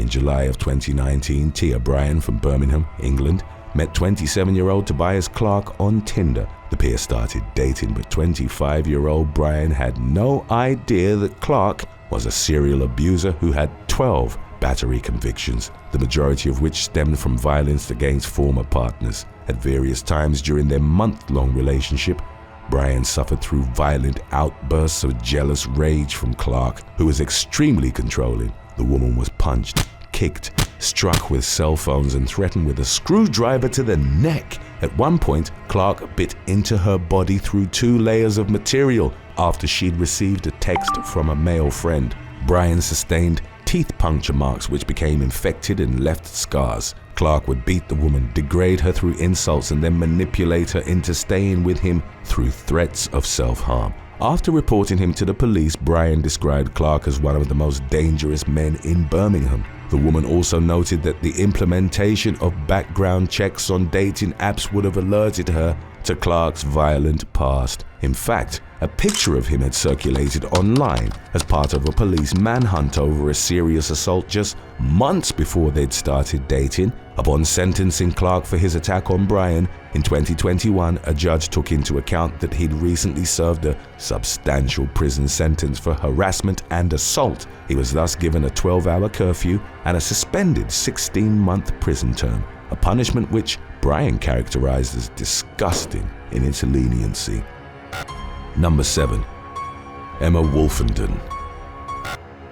In July of 2019, Tia Bryan from Birmingham, England, met 27-year-old Tobias Clark on Tinder. The pair started dating, but 25-year-old Bryan had no idea that Clark was a serial abuser who had 12 battery convictions, the majority of which stemmed from violence against former partners. At various times during their month-long relationship, Bryan suffered through violent outbursts of jealous rage from Clark, who was extremely controlling. The woman was punched, kicked, struck with cell phones and threatened with a screwdriver to the neck. At one point, Clark bit into her body through 2 layers of material after she'd received a text from a male friend. Bryan sustained teeth puncture marks which became infected and left scars. Clark would beat the woman, degrade her through insults, and then manipulate her into staying with him through threats of self-harm. After reporting him to the police, Bryan described Clark as one of the most dangerous men in Birmingham. The woman also noted that the implementation of background checks on dating apps would have alerted her to Clark's violent past. In fact, a picture of him had circulated online as part of a police manhunt over a serious assault just months before they'd started dating. Upon sentencing Clark for his attack on Bryan in 2021, a judge took into account that he'd recently served a substantial prison sentence for harassment and assault. He was thus given a 12-hour curfew and a suspended 16-month prison term, a punishment which Bryan characterized as disgusting in its leniency. Number 7. Emma Wolfenden.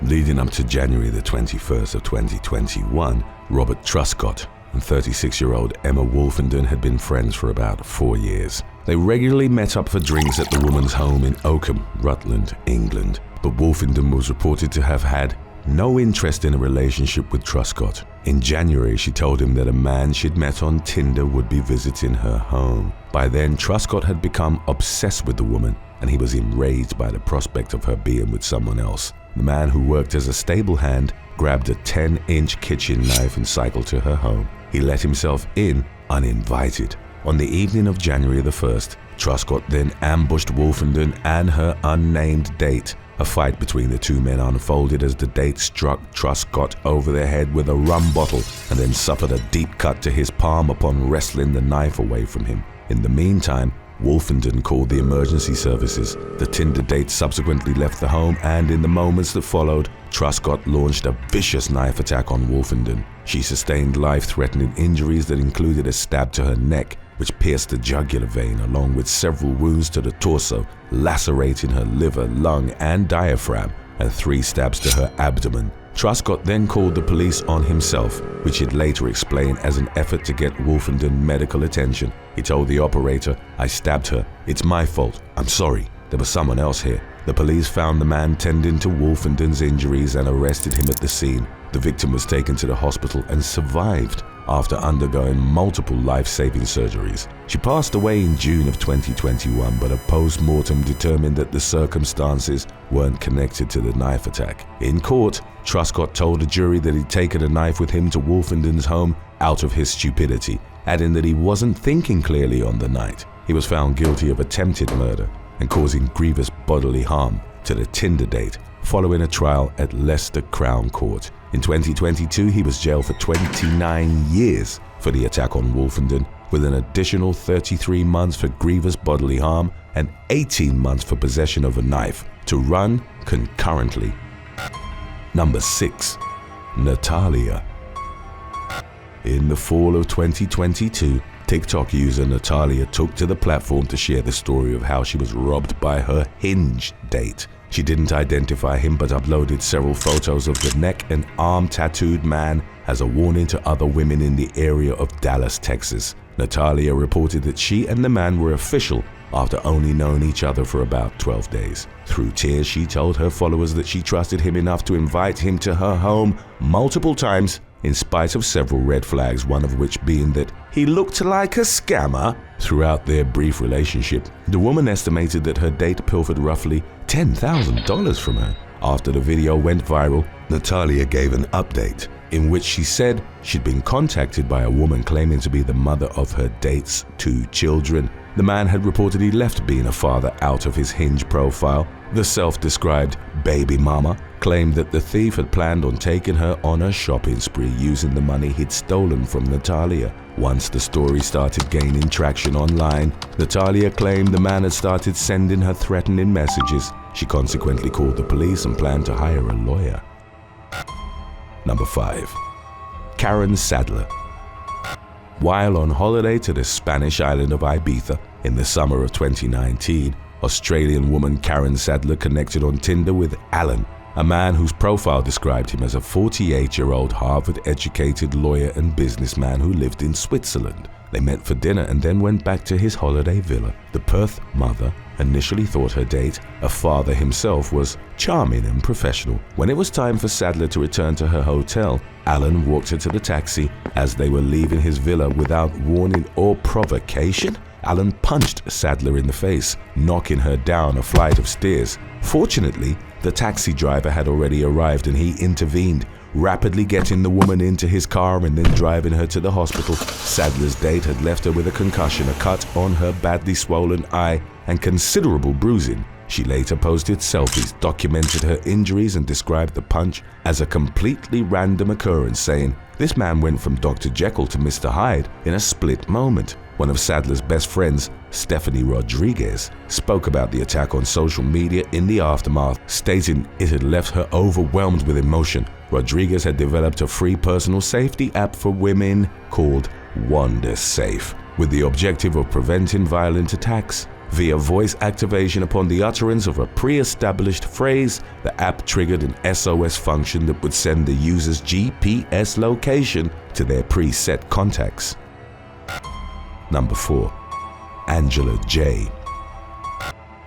Leading up to January the 21st of 2021, Robert Truscott and 36-year-old Emma Wolfenden had been friends for about 4 years. They regularly met up for drinks at the woman's home in Oakham, Rutland, England, but Wolfenden was reported to have had no interest in a relationship with Truscott. In January, she told him that a man she'd met on Tinder would be visiting her home. By then, Truscott had become obsessed with the woman, and he was enraged by the prospect of her being with someone else. The man, who worked as a stable hand, grabbed a 10-inch kitchen knife and cycled to her home. He let himself in uninvited. On the evening of January the 1st, Truscott then ambushed Wolfenden and her unnamed date. A fight between the two men unfolded as the date struck Truscott over the head with a rum bottle and then suffered a deep cut to his palm upon wresting the knife away from him. In the meantime, Wolfenden called the emergency services. The Tinder date subsequently left the home, and in the moments that followed, Truscott launched a vicious knife attack on Wolfenden. She sustained life-threatening injuries that included a stab to her neck, which pierced the jugular vein, along with several wounds to the torso, lacerating her liver, lung, and diaphragm, and 3 stabs to her abdomen. Truscott then called the police on himself, which he'd later explained as an effort to get Wolfenden medical attention. He told the operator, "I stabbed her. It's my fault. I'm sorry. There was someone else here." The police found the man tending to Wolfenden's injuries and arrested him at the scene. The victim was taken to the hospital and survived after undergoing multiple life-saving surgeries. She passed away in June of 2021, but a post-mortem determined that the circumstances weren't connected to the knife attack. In court, Truscott told a jury that he'd taken a knife with him to Wolfenden's home out of his stupidity, adding that he wasn't thinking clearly on the night. He was found guilty of attempted murder and causing grievous bodily harm to the Tinder date following a trial at Leicester Crown Court. In 2022, he was jailed for 29 years for the attack on Wolfenden, with an additional 33 months for grievous bodily harm and 18 months for possession of a knife, to run concurrently. Number 6. Natalia. In the fall of 2022, TikTok user Natalia took to the platform to share the story of how she was robbed by her Hinge date. She didn't identify him, but uploaded several photos of the neck and arm tattooed man as a warning to other women in the area of Dallas, Texas. Natalia reported that she and the man were official after only knowing each other for about 12 days. Through tears, she told her followers that she trusted him enough to invite him to her home multiple times, in spite of several red flags, one of which being that he looked like a scammer. Throughout their brief relationship, the woman estimated that her date pilfered roughly $10,000 from her. After the video went viral, Natalia gave an update in which she said she'd been contacted by a woman claiming to be the mother of her date's 2 children. The man had reportedly left being a father out of his Hinge profile. The self-described baby mama claimed that the thief had planned on taking her on a shopping spree using the money he'd stolen from Natalia. Once the story started gaining traction online, Natalia claimed the man had started sending her threatening messages. She consequently called the police and planned to hire a lawyer. Number 5. Karen Sadler. While on holiday to the Spanish island of Ibiza in the summer of 2019, Australian woman Karen Sadler connected on Tinder with Alan, a man whose profile described him as a 48-year-old Harvard-educated lawyer and businessman who lived in Switzerland. They met for dinner and then went back to his holiday villa. The Perth mother initially thought her date, a father himself, was charming and professional. When it was time for Sadler to return to her hotel, Alan walked her to the taxi. As they were leaving his villa without warning or provocation, Alan punched Sadler in the face, knocking her down a flight of stairs. Fortunately, the taxi driver had already arrived and he intervened, rapidly getting the woman into his car and then driving her to the hospital. Sadler's date had left her with a concussion, a cut on her badly swollen eye, and considerable bruising. She later posted selfies, documented her injuries, and described the punch as a completely random occurrence, saying, "This man went from Dr. Jekyll to Mr. Hyde in a split moment." One of Sadler's best friends, Stephanie Rodriguez, spoke about the attack on social media in the aftermath, stating it had left her overwhelmed with emotion. Rodriguez had developed a free personal safety app for women called Wanda Safe, with the objective of preventing violent attacks. Via voice activation upon the utterance of a pre-established phrase, the app triggered an SOS function that would send the user's GPS location to their preset contacts. Number 4. Angela J.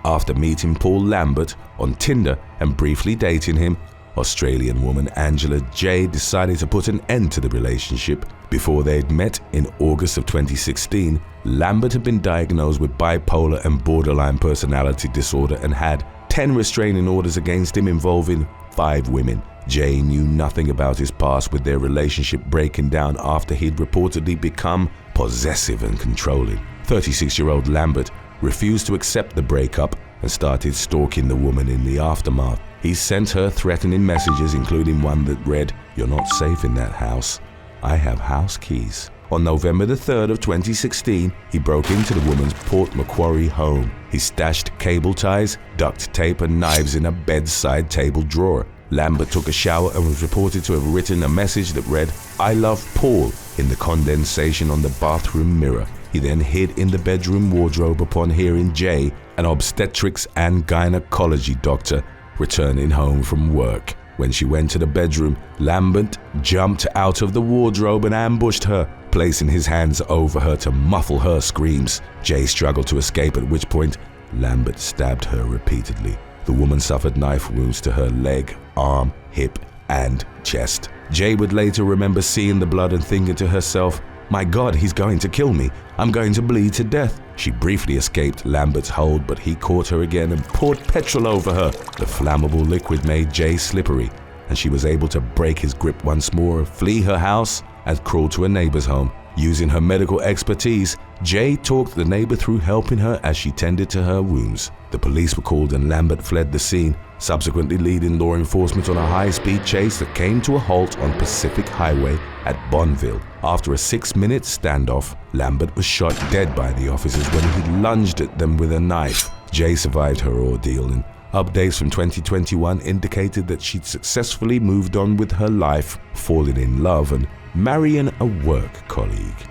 After meeting Paul Lambert on Tinder and briefly dating him, Australian woman Angela J decided to put an end to the relationship. Before they'd met in August of 2016, Lambert had been diagnosed with bipolar and borderline personality disorder and had 10 restraining orders against him involving 5 women. J knew nothing about his past, with their relationship breaking down after he'd reportedly become possessive and controlling. 36-year-old Lambert refused to accept the breakup and started stalking the woman in the aftermath. He sent her threatening messages, including one that read, "You're not safe in that house. I have house keys." On November the 3rd of 2016, he broke into the woman's Port Macquarie home. He stashed cable ties, duct tape, and knives in a bedside table drawer. Lambert took a shower and was reported to have written a message that read, "I love Paul," in the condensation on the bathroom mirror. He then hid in the bedroom wardrobe upon hearing Jay, an obstetrics and gynecology doctor, returning home from work. When she went to the bedroom, Lambert jumped out of the wardrobe and ambushed her, placing his hands over her to muffle her screams. Jay struggled to escape, at which point Lambert stabbed her repeatedly. The woman suffered knife wounds to her leg, arm, hip, and chest. Jay would later remember seeing the blood and thinking to herself, "My God, he's going to kill me. I'm going to bleed to death." She briefly escaped Lambert's hold, but he caught her again and poured petrol over her. The flammable liquid made Jay slippery, and she was able to break his grip once more, flee her house, and crawl to a neighbor's home. Using her medical expertise, Jay talked the neighbor through helping her as she tended to her wounds. The police were called and Lambert fled the scene, subsequently leading law enforcement on a high-speed chase that came to a halt on Pacific Highway at Bonneville. After a 6-minute standoff, Lambert was shot dead by the officers when he lunged at them with a knife. Jay survived her ordeal, and updates from 2021 indicated that she'd successfully moved on with her life, falling in love and marrying a work colleague.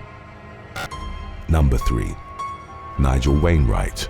Number 3. Nigel Wainwright.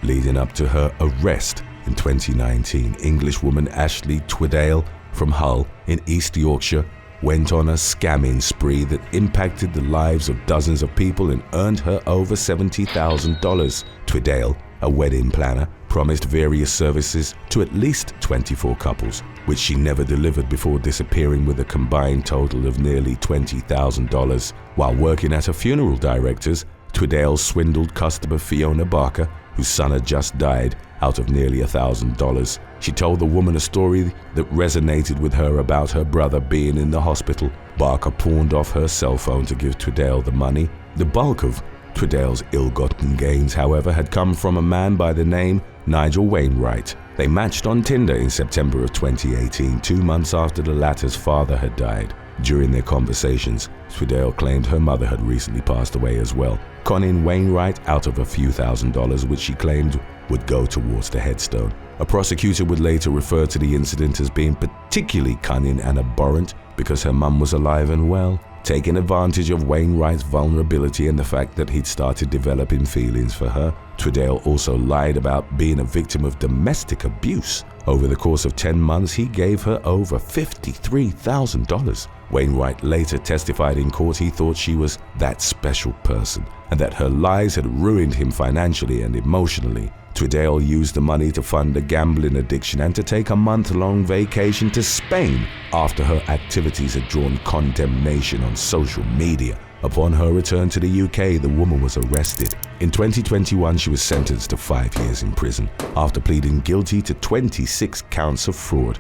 Leading up to her arrest in 2019, Englishwoman Ashley Twiddale from Hull in East Yorkshire went on a scamming spree that impacted the lives of dozens of people and earned her over $70,000. Twiddale, a wedding planner, promised various services to at least 24 couples, which she never delivered before disappearing with a combined total of nearly $20,000. While working at a funeral director's, Twiddale swindled customer Fiona Barker, whose son had just died, out of nearly $1,000. She told the woman a story that resonated with her about her brother being in the hospital. Barker pawned off her cell phone to give Twiddale the money. The bulk of Twiddale's ill-gotten gains, however, had come from a man by the name Nigel Wainwright. They matched on Tinder in September of 2018, 2 months after the latter's father had died. During their conversations, Tweedale claimed her mother had recently passed away as well, conning Wainwright out of a few $1,000s which she claimed would go towards the headstone. A prosecutor would later refer to the incident as being particularly cunning and abhorrent because her mum was alive and well. Taking advantage of Wainwright's vulnerability and the fact that he'd started developing feelings for her, Tweedale also lied about being a victim of domestic abuse. Over the course of 10 months, he gave her over $53,000. Wainwright later testified in court he thought she was that special person and that her lies had ruined him financially and emotionally. Tweedale used the money to fund a gambling addiction and to take a month-long vacation to Spain after her activities had drawn condemnation on social media. Upon her return to the UK, the woman was arrested. In 2021, she was sentenced to 5 years in prison after pleading guilty to 26 counts of fraud.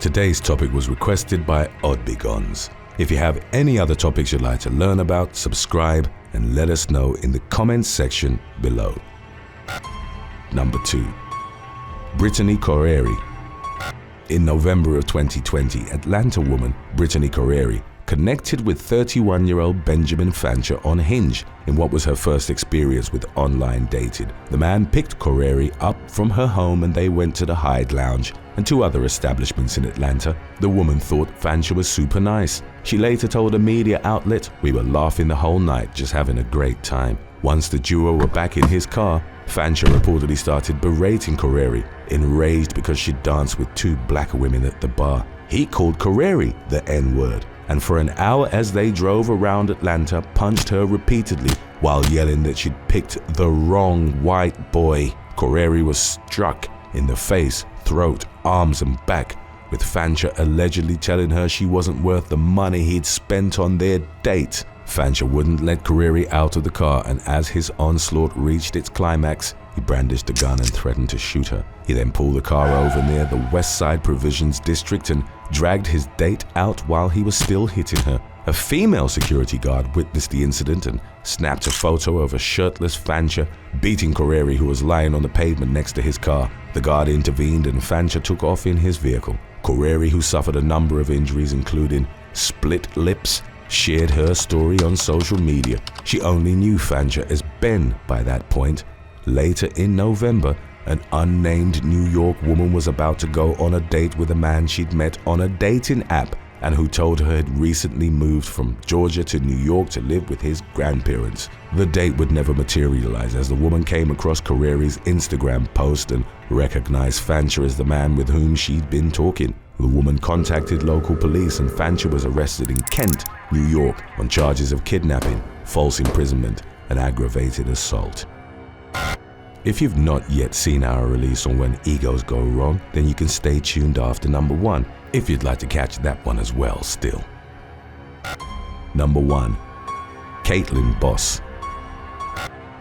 Today's topic was requested by Oddbegons. If you have any other topics you'd like to learn about, subscribe and let us know in the comments section below. Number 2. Brittany Korri. In November of 2020, Atlanta woman Brittany Korri connected with 31-year-old Benjamin Fancher on Hinge in what was her first experience with online dating. The man picked Korri up from her home and they went to the Hyde Lounge and 2 other establishments in Atlanta. The woman thought Fancher was super nice. She later told a media outlet, "We were laughing the whole night, just having a great time." Once the duo were back in his car, Fancher reportedly started berating Korri, enraged because she danced with 2 black women at the bar. He called Korri the N-word, and for an hour as they drove around Atlanta, punched her repeatedly while yelling that she'd picked the wrong white boy. Korri was struck in the face, throat, arms and back, with Fancher allegedly telling her she wasn't worth the money he'd spent on their date. Fancher wouldn't let Korri out of the car, and as his onslaught reached its climax, he brandished a gun and threatened to shoot her. He then pulled the car over near the West Side Provisions District and dragged his date out while he was still hitting her. A female security guard witnessed the incident and snapped a photo of a shirtless Fancher beating Korri, who was lying on the pavement next to his car. The guard intervened and Fancher took off in his vehicle. Korri, who suffered a number of injuries including split lips, shared her story on social media. She only knew Fancher as Ben by that point. Later in November, an unnamed New York woman was about to go on a date with a man she'd met on a dating app and who told her had recently moved from Georgia to New York to live with his grandparents. The date would never materialize as the woman came across Korri's Instagram post and recognized Fancher as the man with whom she'd been talking. The woman contacted local police and Fancher was arrested in Kent, New York on charges of kidnapping, false imprisonment and aggravated assault. If you've not yet seen our release on When Egos Go Wrong, then you can stay tuned after number 1 if you'd like to catch that one as well still. Number 1. Caitlyn Boss.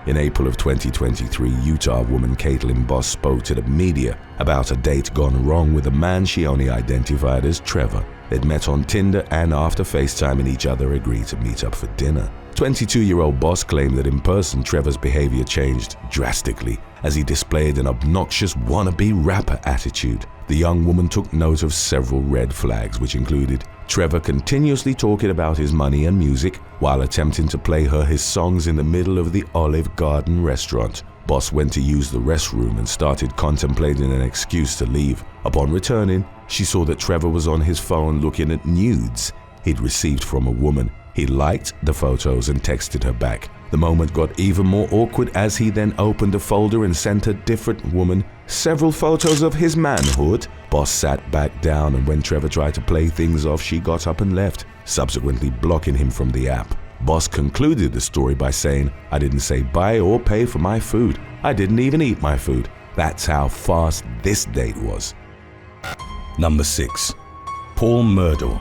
In April of 2023, Utah woman Caitlyn Boss spoke to the media about a date gone wrong with a man she only identified as Trevor. They'd met on Tinder and after FaceTiming each other agreed to meet up for dinner. 22-year-old Boss claimed that in person Trevor's behavior changed drastically as he displayed an obnoxious wannabe rapper attitude. The young woman took note of several red flags, which included Trevor continuously talking about his money and music while attempting to play her his songs in the middle of the Olive Garden restaurant. Boss went to use the restroom and started contemplating an excuse to leave. Upon returning, she saw that Trevor was on his phone looking at nudes he'd received from a woman. He liked the photos and texted her back. The moment got even more awkward as he then opened a folder and sent a different woman several photos of his manhood. Boss sat back down, and when Trevor tried to play things off, she got up and left, subsequently blocking him from the app. Boss concluded the story by saying, "I didn't say buy or pay for my food. I didn't even eat my food. That's how fast this date was." Number 6. Paul Murdoch.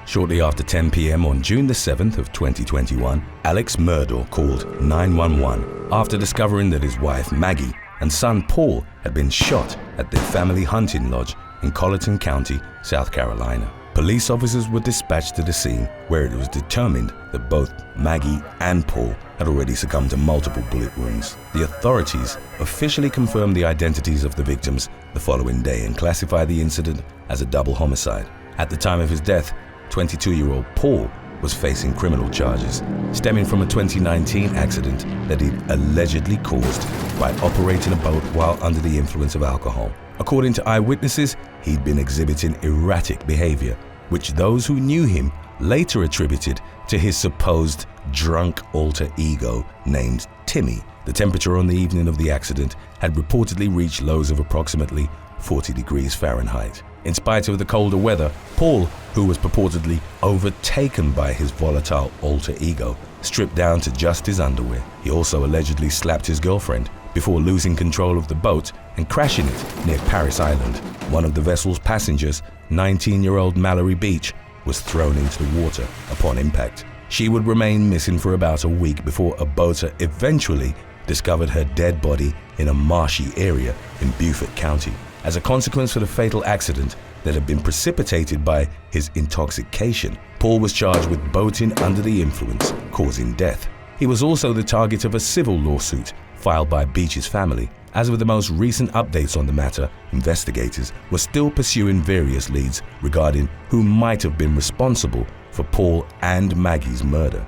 Shortly after 10 p.m. on June the 7th of 2021, Alex Murdoch called 911 after discovering that his wife Maggie and son Paul had been shot at their family hunting lodge in Colleton County, South Carolina. Police officers were dispatched to the scene, where it was determined that both Maggie and Paul had already succumbed to multiple bullet wounds. The authorities officially confirmed the identities of the victims the following day and classified the incident as a double homicide. At the time of his death, 22-year-old Paul was facing criminal charges stemming from a 2019 accident that he'd allegedly caused by operating a boat while under the influence of alcohol. According to eyewitnesses, he'd been exhibiting erratic behavior, which those who knew him later attributed to his supposed drunk alter ego named Timmy. The temperature on the evening of the accident had reportedly reached lows of approximately 40 degrees Fahrenheit. In spite of the colder weather, Paul, who was purportedly overtaken by his volatile alter ego, stripped down to just his underwear. He also allegedly slapped his girlfriend before losing control of the boat and crashing it near Paris Island. One of the vessel's passengers, 19-year-old Mallory Beach, was thrown into the water upon impact. She would remain missing for about a week before a boater eventually discovered her dead body in a marshy area in Beaufort County. As a consequence of the fatal accident that had been precipitated by his intoxication, Paul was charged with boating under the influence, causing death. He was also the target of a civil lawsuit filed by Beach's family. As with the most recent updates on the matter, investigators were still pursuing various leads regarding who might have been responsible for Paul and Maggie's murder.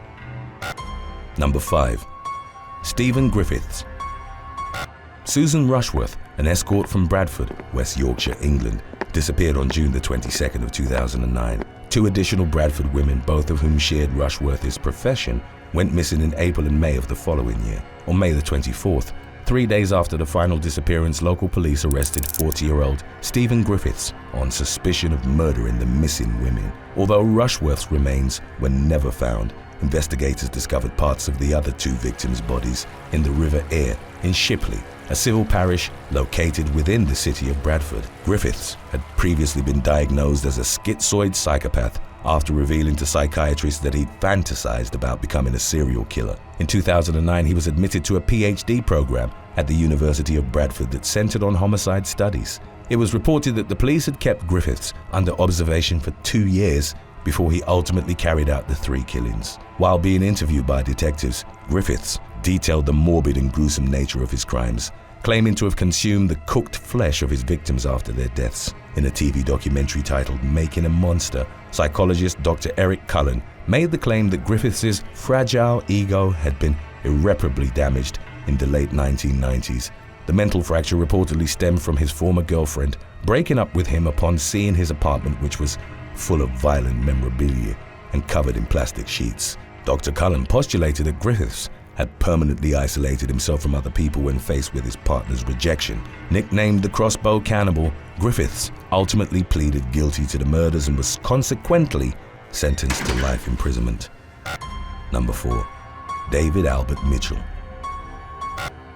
Number 5. Stephen Griffiths. Susan Rushworth, an escort from Bradford, West Yorkshire, England, disappeared on June the 22nd of 2009. Two additional Bradford women, both of whom shared Rushworth's profession, went missing in April and May of the following year. On May the 24th, 3 days after the final disappearance, local police arrested 40-year-old Stephen Griffiths on suspicion of murdering the missing women. Although Rushworth's remains were never found, investigators discovered parts of the other two victims' bodies in the River Aire in Shipley, a civil parish located within the city of Bradford. Griffiths had previously been diagnosed as a schizoid psychopath after revealing to psychiatrists that he'd fantasized about becoming a serial killer. In 2009, he was admitted to a PhD program at the University of Bradford that centered on homicide studies. It was reported that the police had kept Griffiths under observation for 2 years before he ultimately carried out the 3 killings. While being interviewed by detectives, Griffiths detailed the morbid and gruesome nature of his crimes, claiming to have consumed the cooked flesh of his victims after their deaths. In a TV documentary titled Making a Monster, psychologist Dr. Eric Cullen made the claim that Griffiths' fragile ego had been irreparably damaged in the late 1990s. The mental fracture reportedly stemmed from his former girlfriend breaking up with him upon seeing his apartment, which was full of violent memorabilia and covered in plastic sheets. Dr. Cullen postulated that Griffiths had permanently isolated himself from other people when faced with his partner's rejection. Nicknamed the Crossbow Cannibal, Griffiths ultimately pleaded guilty to the murders and was consequently sentenced to life imprisonment. Number 4. David Albert Mitchell.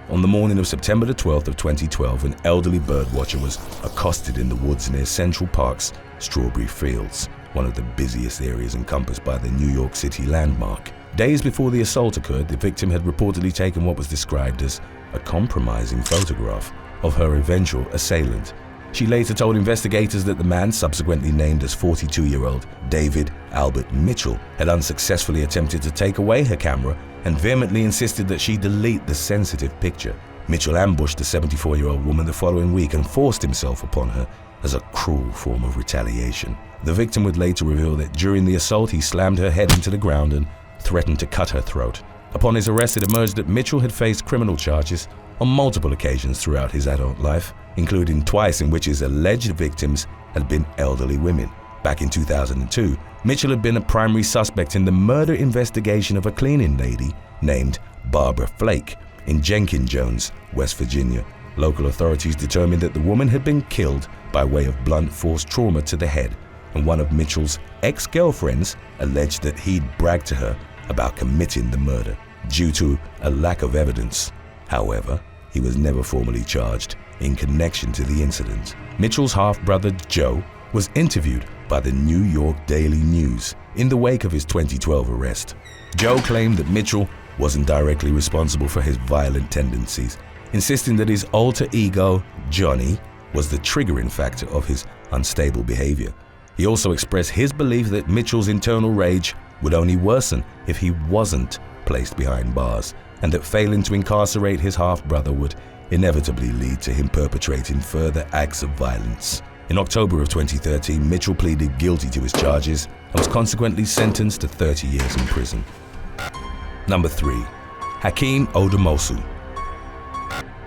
On the morning of September the 12th of 2012, an elderly birdwatcher was accosted in the woods near Central Park's Strawberry Fields, one of the busiest areas encompassed by the New York City landmark. Days before the assault occurred, the victim had reportedly taken what was described as a compromising photograph of her eventual assailant. She later told investigators that the man, subsequently named as 42-year-old David Albert Mitchell, had unsuccessfully attempted to take away her camera and vehemently insisted that she delete the sensitive picture. Mitchell ambushed the 74-year-old woman the following week and forced himself upon her as a cruel form of retaliation. The victim would later reveal that during the assault he slammed her head into the ground and threatened to cut her throat. Upon his arrest, it emerged that Mitchell had faced criminal charges on multiple occasions throughout his adult life, including twice in which his alleged victims had been elderly women. Back in 2002, Mitchell had been a primary suspect in the murder investigation of a cleaning lady named Barbara Flake in Jenkins Jones, West Virginia. Local authorities determined that the woman had been killed by way of blunt force trauma to the head, and one of Mitchell's ex-girlfriends alleged that he'd bragged to her about committing the murder due to a lack of evidence. However, he was never formally charged in connection to the incident. Mitchell's half-brother Joe was interviewed by the New York Daily News in the wake of his 2012 arrest. Joe claimed that Mitchell wasn't directly responsible for his violent tendencies, insisting that his alter ego, Johnny, was the triggering factor of his unstable behavior. He also expressed his belief that Mitchell's internal rage would only worsen if he wasn't placed behind bars, and that failing to incarcerate his half-brother would inevitably lead to him perpetrating further acts of violence. In October of 2013, Mitchell pleaded guilty to his charges and was consequently sentenced to 30 years in prison. Number 3. Hakeem Odomosu.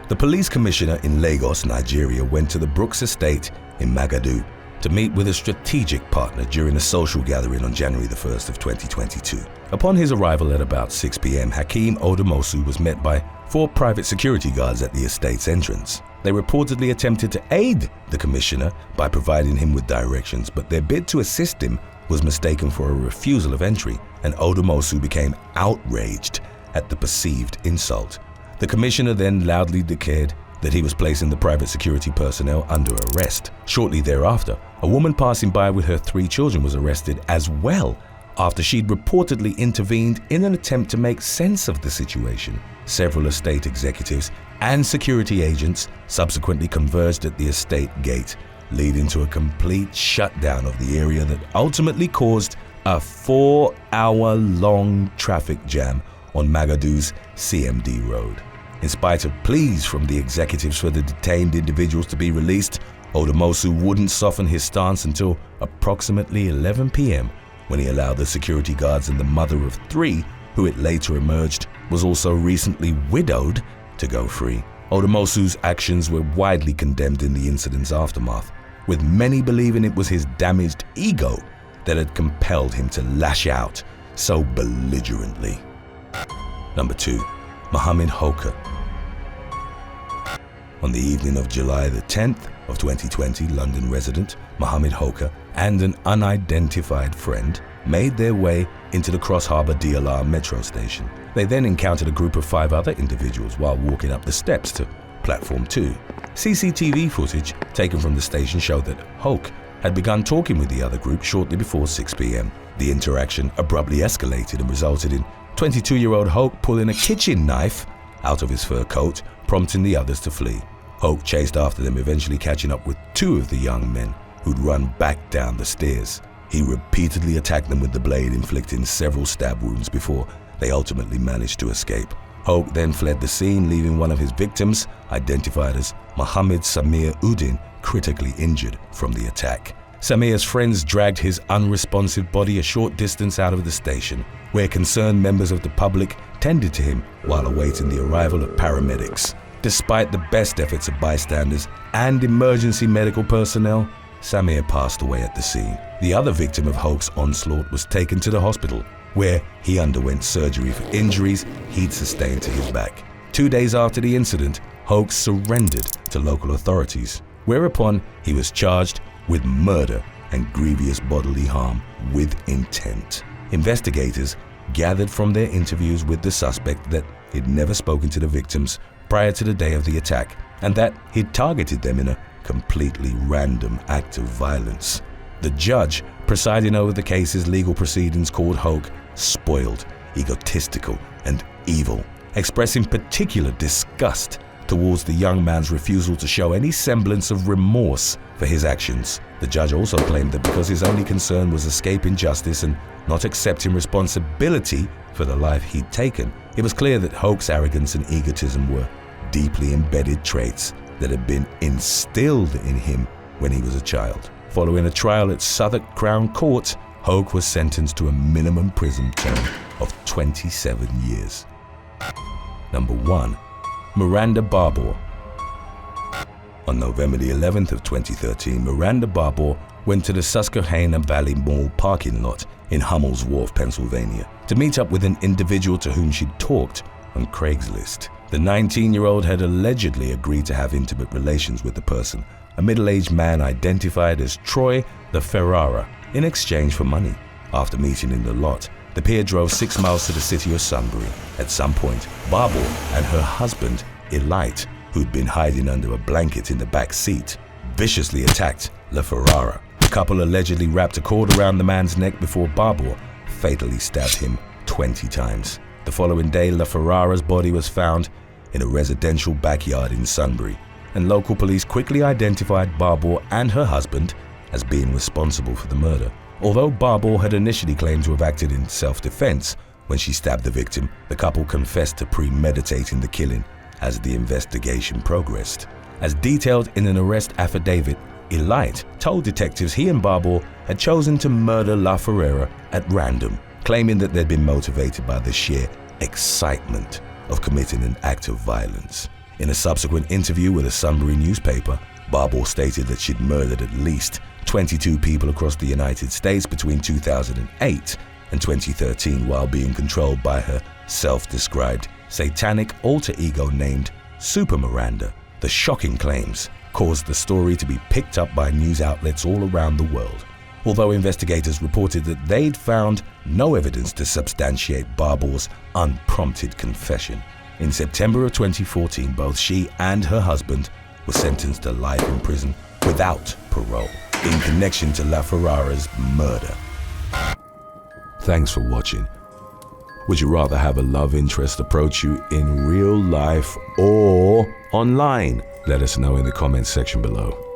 The police commissioner in Lagos, Nigeria, went to the Brooks estate in Magadu to meet with a strategic partner during a social gathering on January the 1st of 2022. Upon his arrival at about 6 p.m., Hakeem Odomosu was met by 4 private security guards at the estate's entrance. They reportedly attempted to aid the commissioner by providing him with directions, but their bid to assist him was mistaken for a refusal of entry, and Odomosu became outraged at the perceived insult. The commissioner then loudly declared that he was placing the private security personnel under arrest. Shortly thereafter, a woman passing by with her 3 children was arrested as well after she'd reportedly intervened in an attempt to make sense of the situation. Several estate executives and security agents subsequently converged at the estate gate, leading to a complete shutdown of the area that ultimately caused a 4-hour-long traffic jam on Magadu's CMD Road. In spite of pleas from the executives for the detained individuals to be released, Odomosu wouldn't soften his stance until approximately 11 p.m. when he allowed the security guards and the mother of 3, who it later emerged was also recently widowed, to go free. Odomosu's actions were widely condemned in the incident's aftermath, with many believing it was his damaged ego that had compelled him to lash out so belligerently. Number 2. Mohamed Hoka. On the evening of July the 10th of 2020, London resident Mohamed Hoka and an unidentified friend made their way into the Cross Harbour DLR metro station. They then encountered a group of 5 other individuals while walking up the steps to platform 2. CCTV footage taken from the station showed that Hoke had begun talking with the other group shortly before 6 p.m. The interaction abruptly escalated and resulted in 22-year-old Hoke pulling a kitchen knife out of his fur coat, prompting the others to flee. Hoke chased after them, eventually catching up with 2 of the young men who'd run back down the stairs. He repeatedly attacked them with the blade, inflicting several stab wounds before they ultimately managed to escape. Hoke then fled the scene, leaving one of his victims, identified as Mohammed Samir Udin, critically injured from the attack. Samir's friends dragged his unresponsive body a short distance out of the station, where concerned members of the public tended to him while awaiting the arrival of paramedics. Despite the best efforts of bystanders and emergency medical personnel, Samir passed away at the scene. The other victim of Hoke's onslaught was taken to the hospital, where he underwent surgery for injuries he'd sustained to his back. 2 days after the incident, Hoke surrendered to local authorities, whereupon he was charged with murder and grievous bodily harm with intent. Investigators gathered from their interviews with the suspect that he'd never spoken to the victims prior to the day of the attack, and that he'd targeted them in a completely random act of violence. The judge presiding over the case's legal proceedings called Hoke spoiled, egotistical, and evil, expressing particular disgust towards the young man's refusal to show any semblance of remorse for his actions. The judge also claimed that because his only concern was escaping justice and not accepting responsibility for the life he'd taken, it was clear that Hoke's arrogance and egotism were deeply embedded traits that had been instilled in him when he was a child. Following a trial at Southwark Crown Court, Hoke was sentenced to a minimum prison term of 27 years. Number 1. Miranda Barbour. On November the 11th of 2013, Miranda Barbour went to the Susquehanna Valley Mall parking lot in Hummel's Wharf, Pennsylvania, to meet up with an individual to whom she'd talked on Craigslist. The 19-year-old had allegedly agreed to have intimate relations with the person, a middle-aged man identified as Troy the Ferrara, in exchange for money. After meeting in the lot, the pair drove 6 miles to the city of Sunbury. At some point, Barbour and her husband, Elite, who'd been hiding under a blanket in the back seat, viciously attacked La Ferrara. The couple allegedly wrapped a cord around the man's neck before Barbour fatally stabbed him 20 times. The following day, La Ferrara's body was found in a residential backyard in Sunbury, and local police quickly identified Barbour and her husband as being responsible for the murder. Although Barbour had initially claimed to have acted in self-defense when she stabbed the victim, the couple confessed to premeditating the killing as the investigation progressed. As detailed in an arrest affidavit, Elite told detectives he and Barbour had chosen to murder La Ferrera at random, claiming that they'd been motivated by the sheer excitement of committing an act of violence. In a subsequent interview with a Sunbury newspaper, Barbour stated that she'd murdered at least 22 people across the United States between 2008 and 2013 while being controlled by her self-described satanic alter ego named Super Miranda. The shocking claims caused the story to be picked up by news outlets all around the world, although investigators reported that they'd found no evidence to substantiate Barbour's unprompted confession. In September of 2014, both she and her husband were sentenced to life in prison without parole in connection to La Ferrara's murder. Thanks for watching. Would you rather have a love interest approach you in real life or online? Let us know in the comments section below.